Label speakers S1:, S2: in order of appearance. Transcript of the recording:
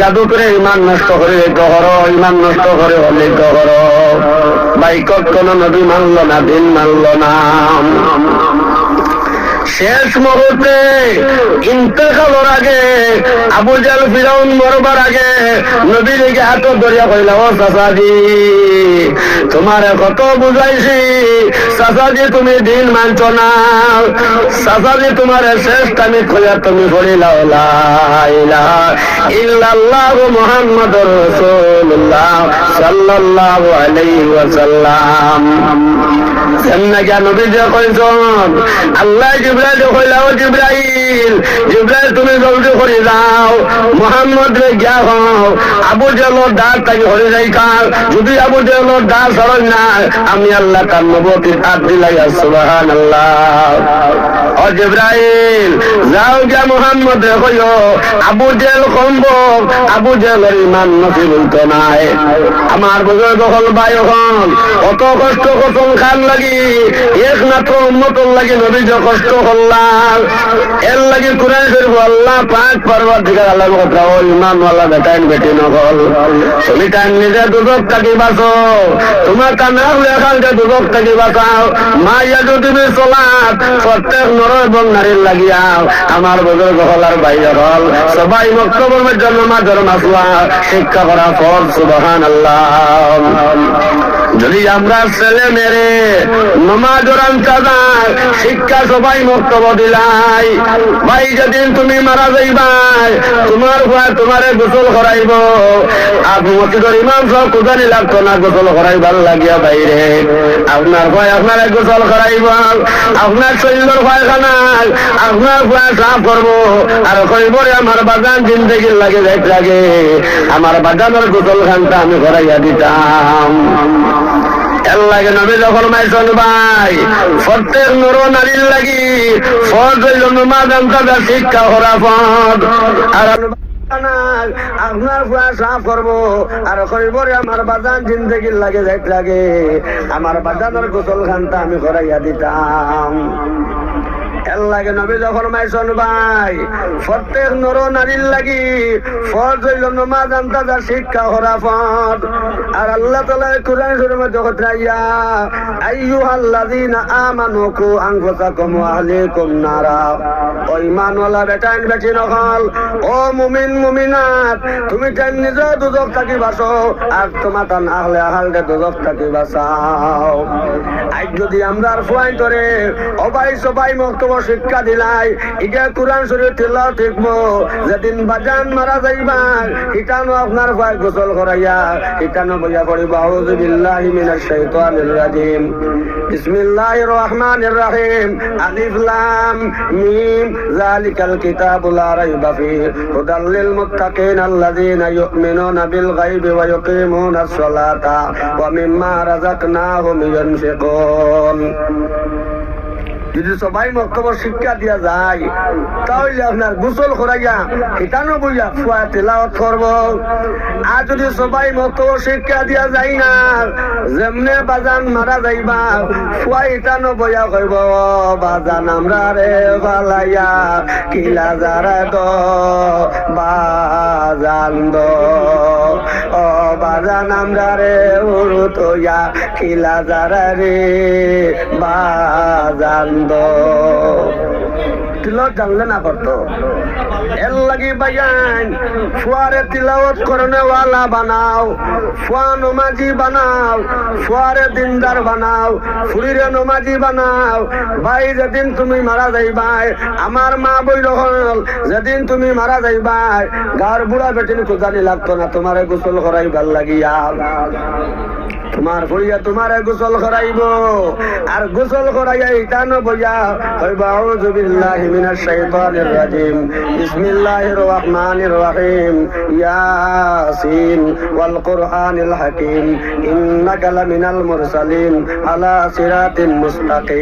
S1: জাদু করে ইমান নষ্ট করে করো, ইমান নষ্ট করে হলে করো। বাইকত কোন নবী মানল না, দিন মানল না। শেষ মুহূর্তে ইন্তেকালের আগে আবু জাহল ফিরাউন মরবার আগে নবীর দিকে হাত ধরিয়া কইল, ও চাচাজি তোমারে কত বুঝাইছি, চাচাজি তুমি দিন মানছ না, চাচাজি তোমার শেষ টাইমে কইয়া তুমি বলিলাও লা ইলাহা ইল্লাল্লাহু মুহাম্মাদুর রাসূলুল্লাহ সাল্লাল্লাহু আলাইহি ওয়াসাল্লাম। এমনি কেন নবী যে কইছেন আল্লাহ জিবরাইল কইলা, ও জিবরাইল, জিবরাইল তুমি জলদি করে যাও, মুহাম্মদ রে গিয়া হও আবু জাহলের দাঁত তাকে হরে যাই কার, যদি আবু জাহলের দাঁত সরল না আমি আল্লাহ তার নবুয়তের হাত দিলাই। সুবহানাল্লাহ। ও জিবরাইল যাও গিয়া মুহাম্মদ রে কইও আবু জাহল কমব, আবু জাহলের ঈমান নসিব হইতো নাই। আমার বুজুর্গ হল ভাই হল কত কষ্ট কসম খান লাগি একমাত্র উম্মতর লাগি নবী যে কষ্ট করলাম, এর লাগি কুরআন শরীফ আল্লাহ পাক পরওয়ারদিগার আল্লাহ কথা ও ঈমান ওয়ালা বেটাইন বেটি নকল তুমি টাইম নিজে দুজক থাকি বাঁচো, তোমার কানা লেখালকে দুজক থাকি বাঁচাও। মাইয়া যদি চলাত প্রত্যেক নর এবং নারীর লাগিয়াও। আমার বুজুর্গ হল আর ভাই হল সবাই বক্তব্যের জন্য মাঝের মাসলা শিক্ষা করা ফরজ। সুবহানাল্লাহ। যদি আমরা ছেলে মেরে নমাজ রান্তাদার শিক্ষা সবাই বক্তব্য দিলাই, ভাই যেদিন তুমি মারা যাইবাই তোমার ভয় তোমারে গোসল করাইব, আপনি মসজিদের ইমাম সব কুদানি লাগতো না গোসল করাইবার লাগিয়া বাইরে আপনার ভয় আপনারে গোসল করাইব, আপনার শরীরের ভয়খানায় আপনার ভয় সাফ করবো আর কইব আমার বাগান জিন্দগির লাগে যাইতে লাগে আমার বাগানের গোসল খানটা আমি করাইয়া দিতাম। এর লাগে নবী যখন মাইছেন ভাই প্রত্যেক নর নারীর লাগি ফরজ হইল নমাজ আনতা শিক্ষা করা ফরজ। আর আপনার ফুয়া সাফ করবো আর কইব আমার বাজান জিন্দগির লাগে যাইতে লাগে আমার বাজানের গোসল খানটা আমি করাইয়া দিতাম। এর লাগে নবী যখন মাইছেন ভাই প্রত্যেক নর নারীর লাগি ফরজ হইল নমাজ আনতা শিক্ষা করা ফরজ। আর আল্লাহ তাআলা কুরআন শরীফের মধ্যে কইয়া আইয়ুহাল্লাযীনা আমানু কু আনফুসাকুম ওয়া আহলিকুম নারা, ও ঈমানওয়ালা বেটাইন বেটি নকল, ও মুমিন মুমিনাত তুমি তাই নিজে দুজক থাকি বাঁচো আর তোমার তান আহলে আহলকে দুজক থাকি বাঁচাও। আজ যদি আমরা ফুয়াই করে অবাই সবাই বক্তব্য শিক্ষা দিলাই এটা কুরআন শরীফ তেলাওয়াত শিখবো, যেদিন বাজান মারা যাইবা ইটানো আপনার ভয় গোসল করাইয়া ইটানো বইয়া পড়িব আউযু বিল্লাহি মিনাশ শাইতানির রাজিম বিসমিল্লাহির রহমানির রহিম আলিফ লাম মিম যালিকাল কিতাবু লা রাইবা ফীহি হুদাল লিল মুত্তাকিন আল্লাযীনা ইউমিনুনা বিল গায়বি ওয়া ইউকিমুনাস সালাতা ওয়া মিম্মা রাযাকনাহুম ইউনফিকুন। যদি সবাই বক্তব্য শিক্ষা দিয়া যায় তাহলে আপনার গোসল করাইয়া হিতানো বইয়া ফুয়া তেলাওয়াত করব। আর যদি সবাই বক্তব্য শিক্ষা দিয়া যায় না যেমনে বাজান মারা যাইবা ফুয়া হিতানো বইয়া কইব বাজান আমরা রে বালাইয়া কিলা যারা দো বাজান দো, ও বাজান আমরা রে উরুতয়া কিলা যারা রে বাজান তিলাওয়াত জানলে না করতো। এর লাগি বায়ান ফুয়ারে তিলাওয়াত করনে ওয়ালা বানাও, ফুয়া নমাজি বানাও, ফুয়ারে দিনদার বানাও, ফুরিরে নমাজি বানাও। ভাই যেদিন তুমি মারা যাইবাই আমার মা বইল হল যেদিন তুমি মারা যাইবাই গার বুড়া বেটিন খুঁজানি লাগতো না তোমারে গোসল করাইবার লাগিয়া তোমার বইয়া তোমারে গোসল করাইব। আর গোসল করাইয়া ইটানো বইয়া কইব আউযু বিল্লাহি মিনাশ শাইতানির রাজিম বিসমিল্লাহির রহমানির রহিম ইয়াসিন ওয়াল কুরআনিল হাকিম ইন্নাকা লামিনাল মুরসালিন আলা সিরাতিন মুস্তাকিম।